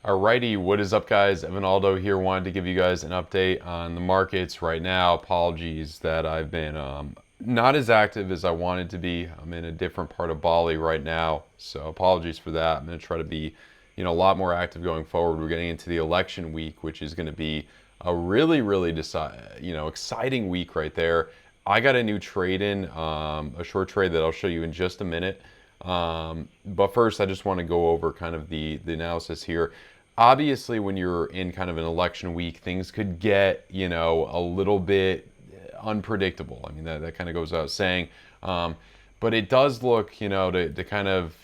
Alrighty, what is up guys? Evan Aldo here. Wanted to give you guys an update on the markets right now. Apologies that I've been not as active as I wanted to be. I'm in a different part of Bali right now, so apologies for that. I'm going to try to be, a lot more active going forward. We're getting into the election week, which is going to be a really exciting week right there. I got a new trade in, a short trade that I'll show you in just a minute. But first, I just want to go over kind of the analysis here. Obviously, when you're in kind of an election week, things could get, a little bit unpredictable. I mean, that kind of goes without saying. But it does look, to kind of,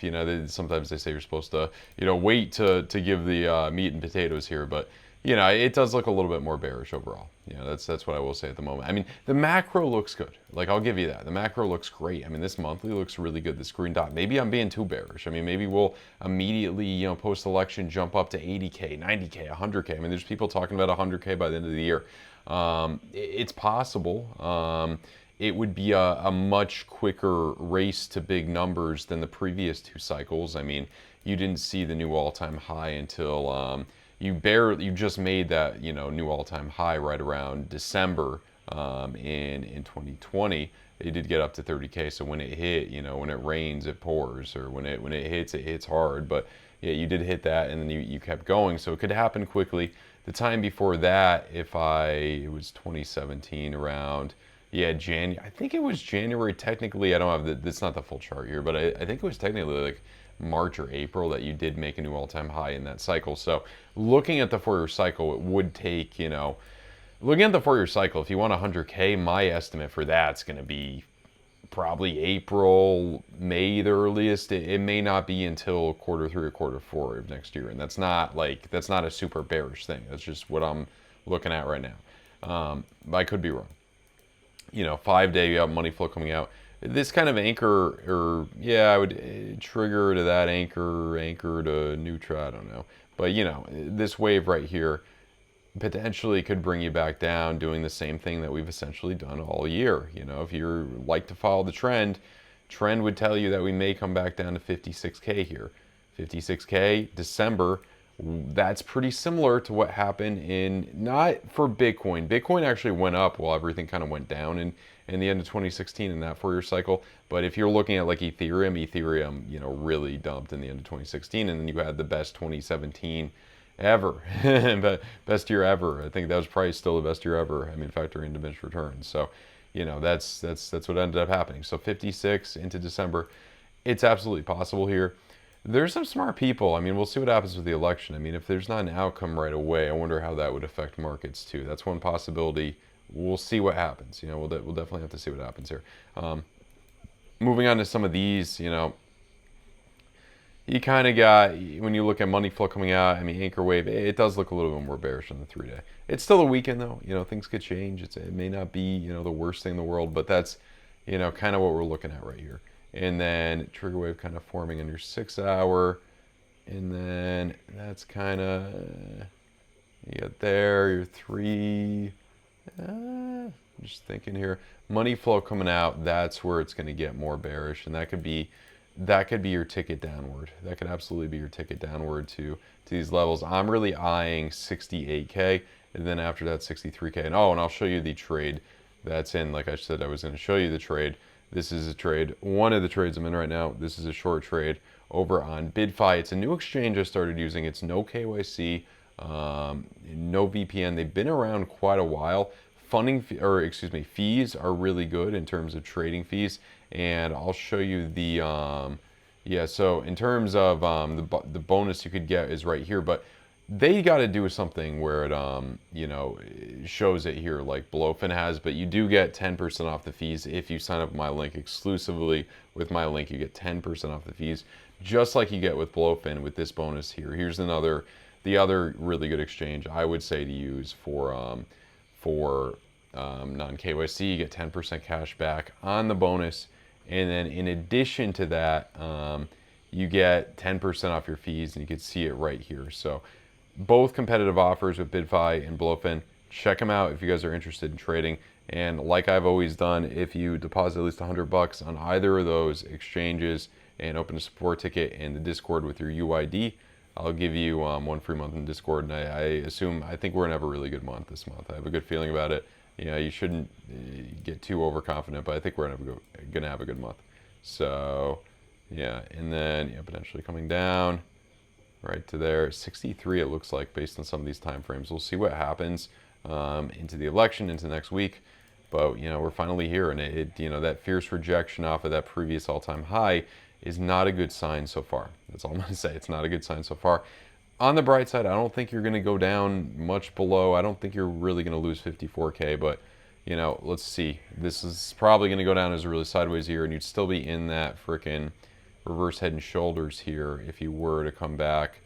sometimes they say you're supposed to, wait to give the meat and potatoes here. But it does look a little bit more bearish overall. That's what I will say at the moment. I mean, the macro looks good. Like, I'll give you that. The macro looks great. I mean, this monthly looks really good. This green dot. Maybe I'm being too bearish. I mean, maybe we'll immediately, post-election jump up to 80K, 90K, 100K. I mean, there's people talking about 100K by the end of the year. It's possible. It would be a much quicker race to big numbers than the previous two cycles. I mean, you didn't see the new all-time high until you just made that new all-time high right around December in 2020. It did get up to 30K. So when it hit, when it rains, it pours, or when it hits, it hits hard. But yeah, you did hit that, and then you kept going. So it could happen quickly. The time before that, it was 2017 around. Yeah, I think it was January. Technically, I don't have it's not the full chart here, but I think it was technically like March or April that you did make a new all-time high in that cycle. So looking at the 4-year cycle, it would take, looking at the 4-year cycle, if you want 100K, my estimate for that's going to be probably April, May, the earliest. It may not be until quarter 3 or quarter 4 of next year. And that's not a super bearish thing. That's just what I'm looking at right now. I could be wrong. 5-day, you have money flow coming out. This kind of anchor, I would trigger to that anchor to neutral, I don't know. But, this wave right here potentially could bring you back down doing the same thing that we've essentially done all year. If you like to follow the trend would tell you that we may come back down to 56K here. 56K, December. That's pretty similar to what happened not for Bitcoin. Bitcoin actually went up while everything kind of went down in the end of 2016 in that 4-year cycle. But if you're looking at like Ethereum, really dumped in the end of 2016, and then you had the best 2017 ever, best year ever. I think that was probably still the best year ever. I mean, factoring in diminished returns. So, that's what ended up happening. So 56 into December, it's absolutely possible here. There's some smart people. I mean, we'll see what happens with the election. I mean, if there's not an outcome right away, I wonder how that would affect markets too. That's one possibility. We'll see what happens. We'll definitely have to see what happens here. Moving on to some of these, you kind of got, when you look at money flow coming out, I mean, anchor wave, it does look a little bit more bearish on the 3-day. It's still a weekend though. Things could change. It may not be, the worst thing in the world, but that's, kind of what we're looking at right here. And then trigger wave kind of forming on your 6-hour. And then that's kind of, you got there, your 3. Just thinking here. Money flow coming out, that's where it's going to get more bearish. And that could be your ticket downward. That could absolutely be your ticket downward to these levels. I'm really eyeing 68K. And then after that, 63K. And I'll show you the trade that's in. Like I said, I was going to show you the trade. This is a trade, one of the trades I'm in right now. This is a short trade over on BYDFI. It's a new exchange I started using. It's no KYC, no VPN. They've been around quite a while. Fees are really good in terms of trading fees. And I'll show you the, so in terms of the bonus you could get is right here. But they got to do something where it, shows it here like BloFin has, but you do get 10% off the fees if you sign up with my link exclusively. With my link, you get 10% off the fees, just like you get with BloFin with this bonus here. Here's the other really good exchange I would say to use for non-KYC. You get 10% cash back on the bonus, and then in addition to that, you get 10% off your fees, and you can see it right here. So both competitive offers with BYDFI and BloFin. Check them out if you guys are interested in trading. And like I've always done, if you deposit at least $100 on either of those exchanges and open a support ticket in the Discord with your UID, I'll give you one free month in Discord, and I think we're gonna have a really good month this month. I have a good feeling about it. Yeah, you shouldn't get too overconfident, but I think we're gonna have a good month. So, yeah, and then yeah, potentially coming down right to there, 63 it looks like based on some of these time frames. We'll see what happens into the election, into next week. But we're finally here, and that fierce rejection off of that previous all-time high is not a good sign so far. That's all I'm gonna say. It's not a good sign so far. On the bright side, I don't think you're gonna go down much below. I don't think you're really gonna lose 54K, but let's see. This is probably gonna go down as a really sideways year, and you'd still be in that frickin' reverse head and shoulders here if you were to come back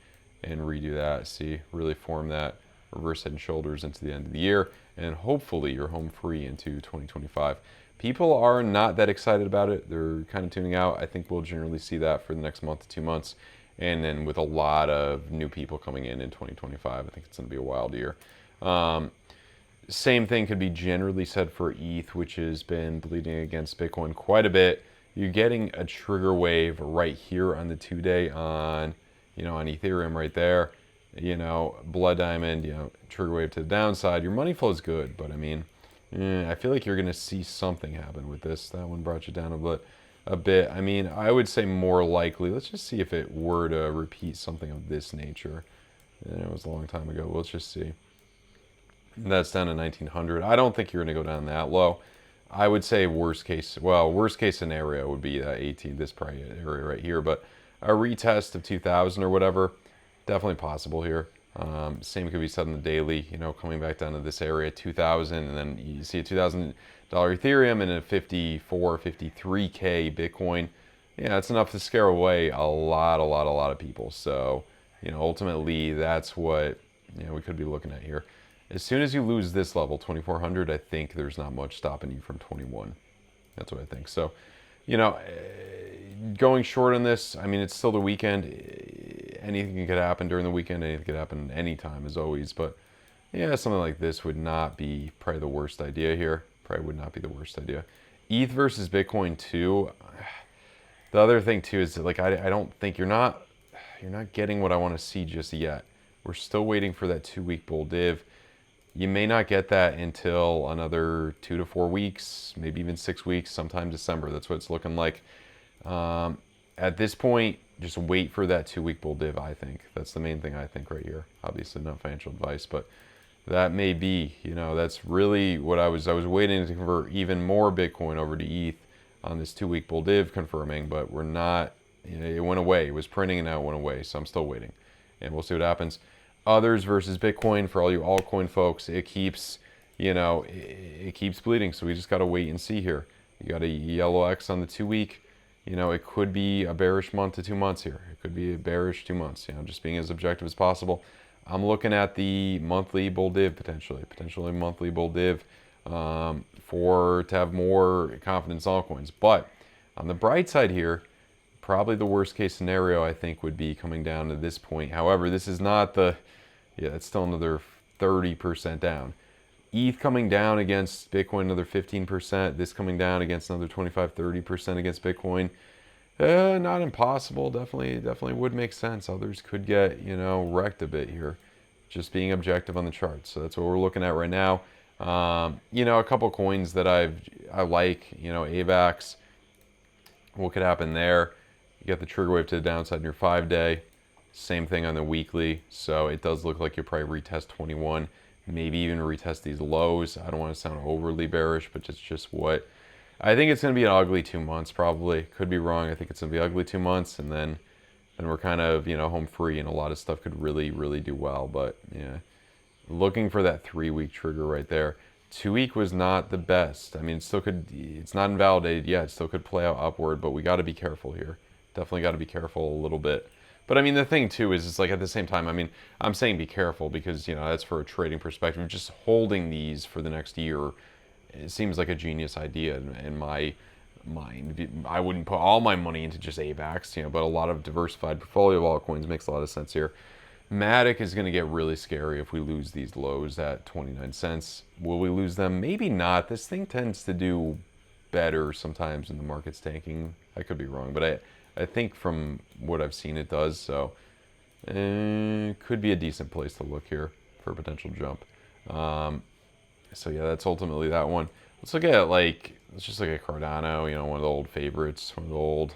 and redo that. See, really form that reverse head and shoulders into the end of the year, and hopefully you're home free into 2025. People are not that excited about it. They're kind of tuning out. I think we'll generally see that for the next month to 2 months, and then with a lot of new people coming in 2025, I think it's going to be a wild year. Same thing could be generally said for ETH, which has been bleeding against Bitcoin quite a bit. You're getting a trigger wave right here on the 2-day on Ethereum right there. Blood diamond, trigger wave to the downside. Your money flow is good, but I mean, I feel like you're going to see something happen with this. That one brought you down a bit. I mean, I would say more likely. Let's just see if it were to repeat something of this nature. It was a long time ago. Let's just see. That's down to 1900. I don't think you're going to go down that low. I would say worst case scenario would be that 18, this price area right here, but a retest of 2000 or whatever, definitely possible here. Same could be said on the daily, coming back down to this area, 2000, and then you see a $2,000 Ethereum and a 54, 53K Bitcoin. Yeah, that's enough to scare away a lot of people. So, ultimately that's what, we could be looking at here. As soon as you lose this level, 2400, I think there's not much stopping you from 21. That's what I think. So, going short on this, I mean, it's still the weekend. Anything could happen during the weekend. Anything could happen anytime, as always. But, yeah, something like this would not be probably the worst idea here. Probably would not be the worst idea. ETH versus Bitcoin, too. The other thing, too, is that, I don't think you're not getting what I want to see just yet. We're still waiting for that 2-week bull div. You may not get that until another 2 to 4 weeks, maybe even 6 weeks, sometime December. That's what it's looking like. At this point, just wait for that 2-week bull div, I think. That's the main thing I think right here. Obviously not financial advice, but that may be, that's really what I was waiting to convert even more Bitcoin over to ETH on this 2-week bull div confirming, but we're not, it went away. It was printing and now it went away, so I'm still waiting. And we'll see what happens. Others versus Bitcoin, for all you altcoin folks, it keeps, it keeps bleeding. So we just got to wait and see here. You got a yellow X on the 2-week. It could be a bearish month to 2 months here. It could be a bearish 2 months, just being as objective as possible. I'm looking at the monthly bull div potentially monthly bull div to have more confidence in altcoins. But on the bright side here, probably the worst case scenario, I think, would be coming down to this point. However, this is not it's still another 30% down. ETH coming down against Bitcoin another 15%. This coming down against another 25-30% against Bitcoin. Not impossible. Definitely would make sense. Others could get, wrecked a bit here. Just being objective on the chart. So that's what we're looking at right now. A couple coins that I like, AVAX. What could happen there? You got the trigger wave to the downside in your 5-day. Same thing on the weekly. So it does look like you'll probably retest 21. Maybe even retest these lows. I don't want to sound overly bearish, but it's just what I think. It's going to be an ugly 2 months probably. Could be wrong. I think it's going to be ugly 2 months, and then we're kind of home free, and a lot of stuff could really do well. But yeah, looking for that 3-week trigger right there. 2-week was not the best. I mean, it's not invalidated yet. It still could play out upward, but we got to be careful here. Definitely got to be careful a little bit. But I mean, the thing too is, it's at the same time, I mean, I'm saying be careful because, that's for a trading perspective. Just holding these for the next year, it seems like a genius idea in my mind. I wouldn't put all my money into just AVAX, but a lot of diversified portfolio of altcoins makes a lot of sense here. Matic is going to get really scary if we lose these lows at 29 cents. Will we lose them? Maybe not. This thing tends to do better sometimes when the market's tanking. I could be wrong, but I think from what I've seen it does. So Could be a decent place to look here for a potential jump. So yeah, that's ultimately that one. Let's look at let's just look at Cardano, one of the old favorites, one of the old,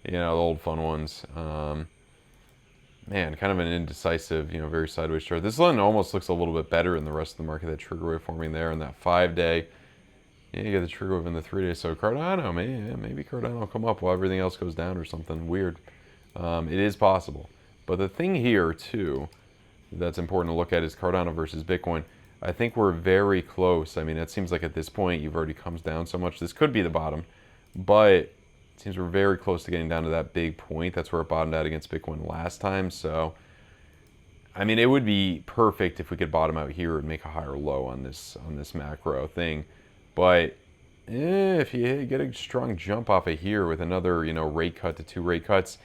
the old fun ones. Man, kind of an indecisive, very sideways chart. This one almost looks a little bit better in the rest of the market. That trigger wave forming there in that 5-day. Yeah, you got the trigger wave in the 3-day. So Cardano, maybe Cardano will come up while everything else goes down or something weird. It is possible. But the thing here, too, that's important to look at is Cardano versus Bitcoin. I think we're very close. I mean, it seems like at this point you've already come down so much. This could be the bottom, but it seems we're very close to getting down to that big point. That's where it bottomed out against Bitcoin last time. So, I mean, it would be perfect if we could bottom out here and make a higher low on this macro thing. But if you get a strong jump off of here with another, rate cut to 2 rate cuts,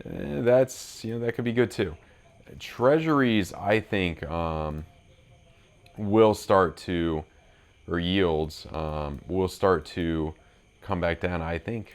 that's, that could be good too. Treasuries, I think, will start to, or yields will start to come back down, I think.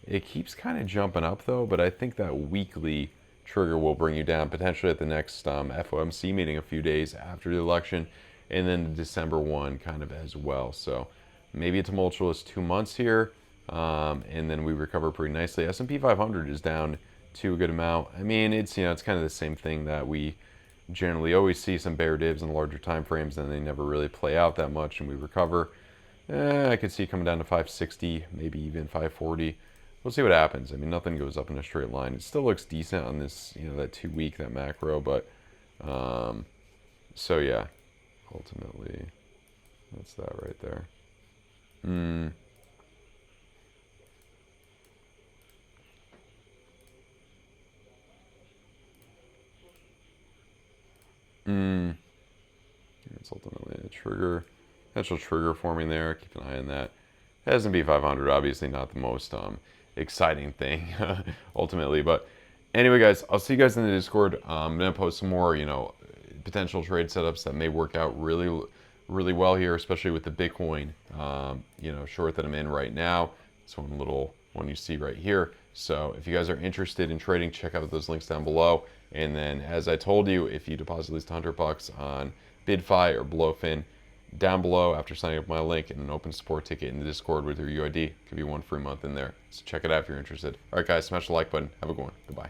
It keeps kind of jumping up though, but I think that weekly trigger will bring you down potentially at the next FOMC meeting a few days after the election, and then the December one kind of as well. So maybe a tumultuous 2 months here, and then we recover pretty nicely. S&P 500 is down to a good amount. I mean, it's it's kind of the same thing that we generally always see, some bear divs in larger time frames, and they never really play out that much, and we recover. I could see it coming down to 560, maybe even 540. We'll see what happens. I mean, nothing goes up in a straight line. It still looks decent on this, that 2 week, that macro, but so yeah, ultimately, that's that right there. It's ultimately a trigger, potential trigger forming there. Keep an eye on that. S&P 500, obviously not the most exciting thing ultimately, but anyway, guys, I'll see you guys in the Discord. I'm gonna post some more, potential trade setups that may work out really, really well here, especially with the Bitcoin, short that I'm in right now. This one you see right here. So if you guys are interested in trading, check out those links down below. And then, as I told you, if you deposit at least $100 on BYDFI or BloFin, down below after signing up my link and an open support ticket in the Discord with your UID, give you 1 free month in there. So check it out if you're interested. All right, guys, smash the like button. Have a good one. Goodbye.